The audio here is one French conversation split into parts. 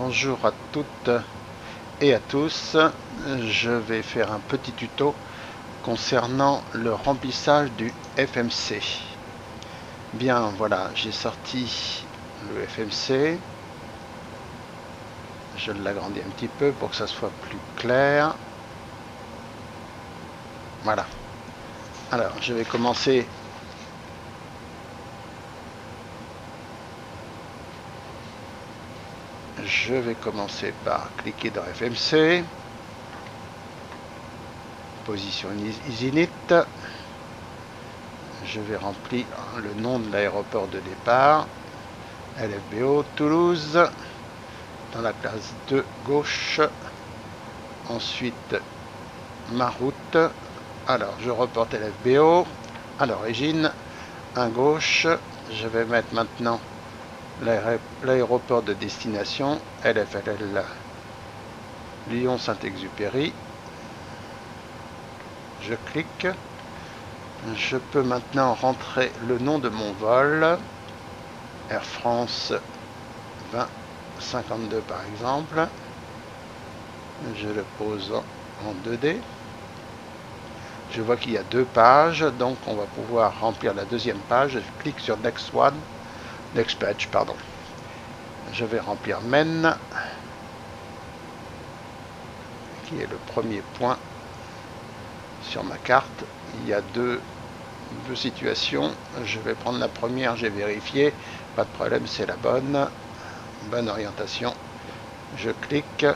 Bonjour à toutes et à tous. Je vais faire un petit tuto concernant le remplissage du FMC. Bien, voilà, j'ai sorti le FMC. Je l'agrandis un petit peu pour que ça soit plus clair. Voilà. Alors, je vais commencer par cliquer dans FMC, position Isinit. Je vais remplir le nom de l'aéroport de départ, LFBO Toulouse, dans la classe 2 gauche. Ensuite, ma route. Alors, je reporte LFBO à l'origine, à gauche. Je vais mettre maintenant l'aéroport de destination, LFLL Lyon-Saint-Exupéry. Je clique. Je peux maintenant rentrer le nom de mon vol, Air France 2052 par exemple. Je le pose en 2D. Je vois qu'il y a deux pages, donc on va pouvoir remplir la deuxième page. Je clique sur Next Page, pardon. Je vais remplir Maine, qui est le premier point sur ma carte. Il y a deux situations. Je vais prendre la première, j'ai vérifié, pas de problème, c'est la bonne orientation. Je clique,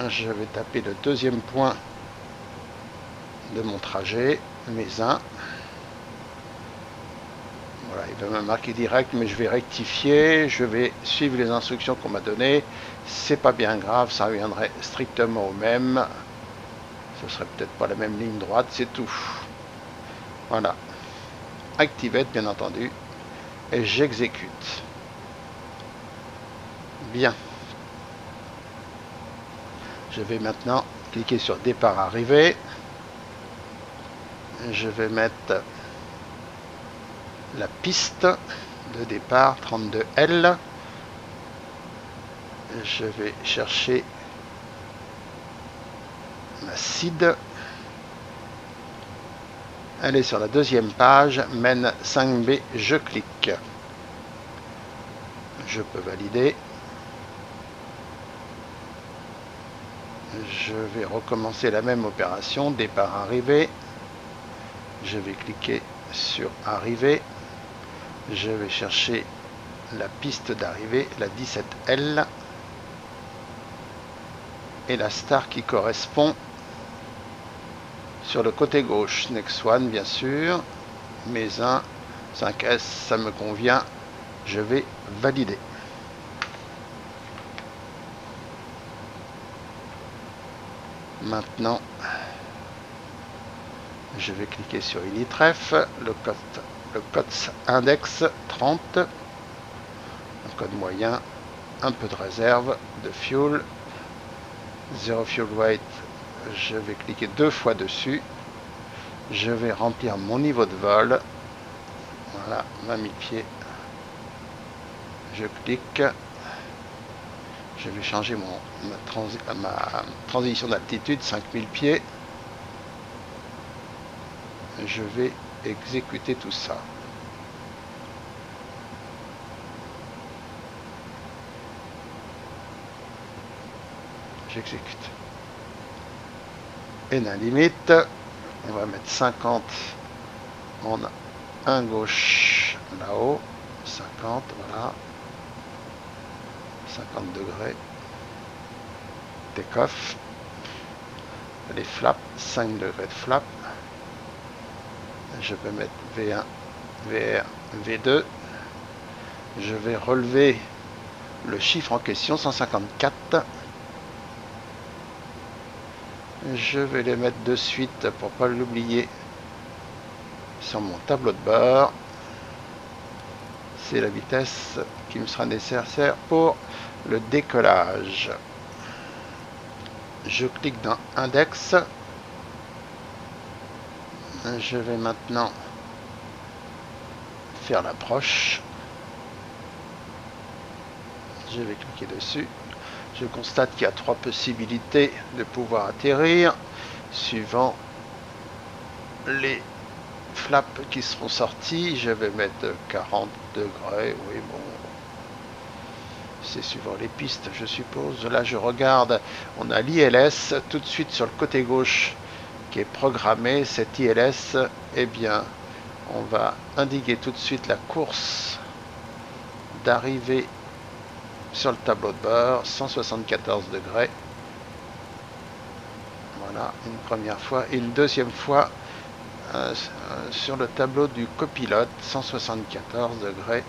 je vais taper le deuxième point de mon trajet, Mézin. Voilà, il va me marquer direct, mais je vais rectifier, je vais suivre les instructions qu'on m'a données. C'est pas bien grave, ça reviendrait strictement au même. Ce serait peut-être pas la même ligne droite, c'est tout. Voilà. Activate, bien entendu, et j'exécute. Bien. Je vais maintenant cliquer sur départ arrivée. Je vais mettre la piste de départ 32L. Je vais chercher ma CID. Elle est sur la deuxième page, Maine 5B, je clique. Je peux valider. Je vais recommencer la même opération, départ arrivée. Je vais cliquer sur arrivée. Je vais chercher la piste d'arrivée, la 17L. Et la star qui correspond sur le côté gauche. Next One, bien sûr. Mézin 5S, ça me convient. Je vais valider. Maintenant, je vais cliquer sur Initref, le code index 30, un code moyen, un peu de réserve, de fuel, 0 fuel weight, je vais cliquer deux fois dessus, je vais remplir mon niveau de vol, voilà, 20 000 pieds, je clique, je vais changer ma transition d'altitude, 5000 pieds, je vais exécuter tout ça. J'exécute. Et la limite, on va mettre 50 en un gauche là-haut, 50, voilà, 50 degrés, take-off, les flaps, 5 degrés de flap, je vais mettre V1, VR, V2, je vais relever le chiffre en question, 154, je vais les mettre de suite pour pas l'oublier sur mon tableau de bord. C'est la vitesse qui me sera nécessaire pour le décollage. Je clique dans Index. Je vais maintenant faire l'approche. Je vais cliquer dessus. Je constate qu'il y a 3 possibilités de pouvoir atterrir, suivant les flaps qui seront sortis. Je vais mettre 40 degrés, oui bon, c'est suivant les pistes je suppose. Là je regarde, on a l'ILS tout de suite sur le côté gauche qui est programmé. Cet ILS, eh bien on va indiquer tout de suite la course d'arrivée sur le tableau de bord, 174 degrés. Voilà, une première fois. Et une deuxième fois sur le tableau du copilote, 174 degrés.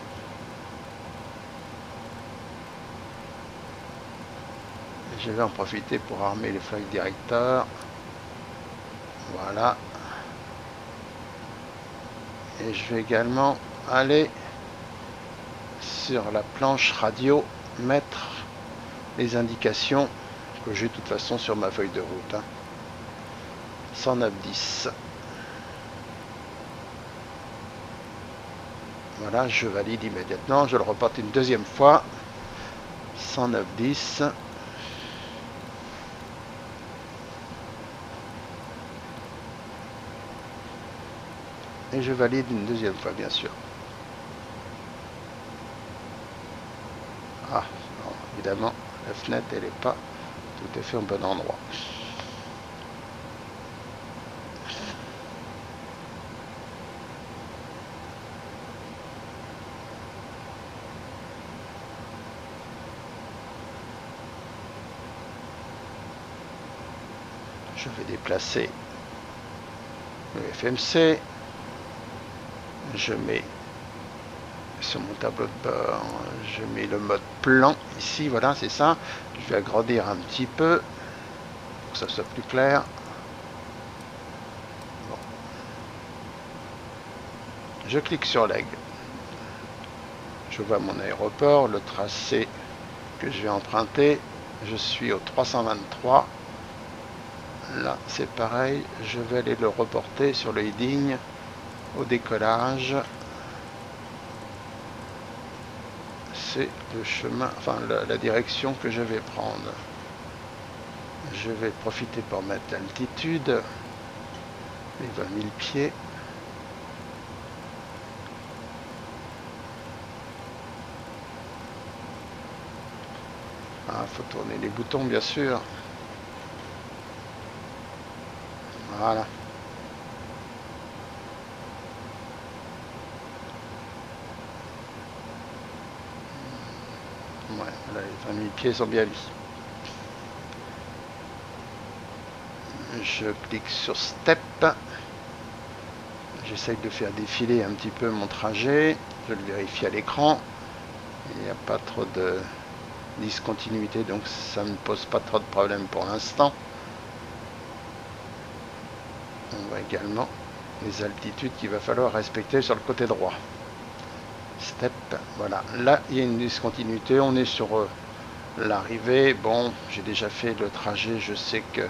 Je vais en profiter pour armer les flight directeurs. Voilà. Et je vais également aller sur la planche radio, mettre les indications que j'ai de toute façon sur ma feuille de route. 109.10. Voilà, je valide immédiatement. Je le reporte une deuxième fois. 109.10. Et je valide une deuxième fois, bien sûr. Ah, non, évidemment, la fenêtre, elle n'est pas tout à fait au bon endroit. Je vais déplacer le FMC. Je mets sur mon tableau de bord, je mets le mode plan ici, voilà, c'est ça. Je vais agrandir un petit peu pour que ça soit plus clair. Bon. Je clique sur l'aigle. Je vois mon aéroport, le tracé que je vais emprunter. Je suis au 323. Là, c'est pareil. Je vais aller le reporter sur le heading au décollage. C'est le chemin, enfin la direction que je vais prendre. Je vais profiter pour mettre l'altitude, les 20 000 pieds. Ah, faut tourner les boutons bien sûr. Voilà. Ouais, là, les 20 000 pieds sont bien mis. Je clique sur Step. J'essaye de faire défiler un petit peu mon trajet. Je le vérifie à l'écran. Il n'y a pas trop de discontinuité, donc ça ne pose pas trop de problèmes pour l'instant. On voit également les altitudes qu'il va falloir respecter sur le côté droit. Step, voilà. Là, il y a une discontinuité. On est sur l'arrivée. Bon, j'ai déjà fait le trajet. Je sais que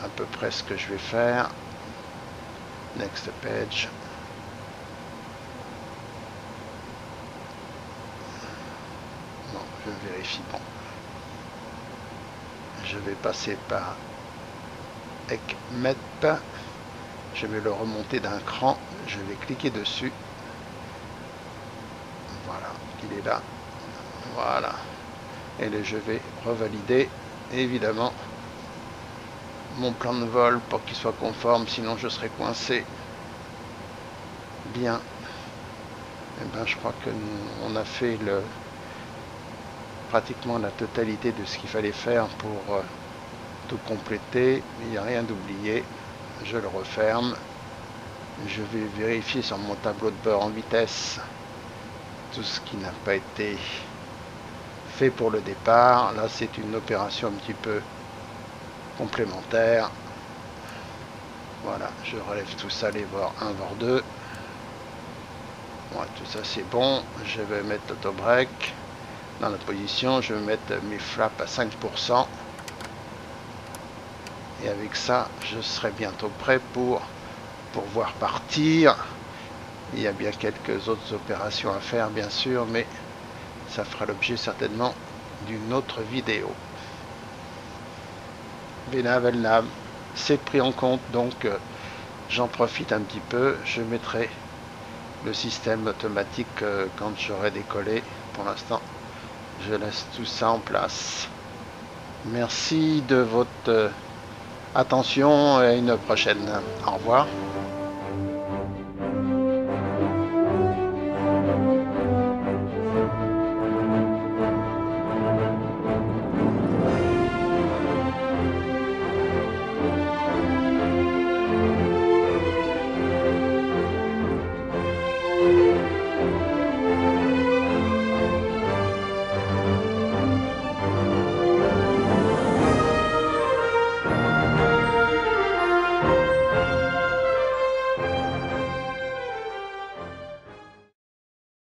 à peu près ce que je vais faire. Next page. Bon, je vérifie. Bon. Je vais passer par ECMEP. Je vais le remonter d'un cran. Je vais cliquer dessus. Voilà, il est là. Voilà. Et là, je vais revalider, évidemment, mon plan de vol pour qu'il soit conforme, sinon je serai coincé. Bien. Et ben, je crois que on a fait pratiquement la totalité de ce qu'il fallait faire pour tout compléter. Il n'y a rien d'oublié. Je le referme. Je vais vérifier sur mon tableau de bord en vitesse tout ce qui n'a pas été fait pour le départ. Là, c'est une opération un petit peu complémentaire. Voilà, je relève tout ça, les VOR 1, VOR 2. Ouais, tout ça c'est bon. Je vais mettre l'autobreak dans la position. Je vais mettre mes flaps à 5%. Et avec ça, je serai bientôt prêt pour pouvoir partir. Il y a bien quelques autres opérations à faire, bien sûr, mais ça fera l'objet certainement d'une autre vidéo. Vénam, c'est pris en compte, donc j'en profite un petit peu. Je mettrai le système automatique quand j'aurai décollé. Pour l'instant, je laisse tout ça en place. Merci de votre attention et à une prochaine. Au revoir.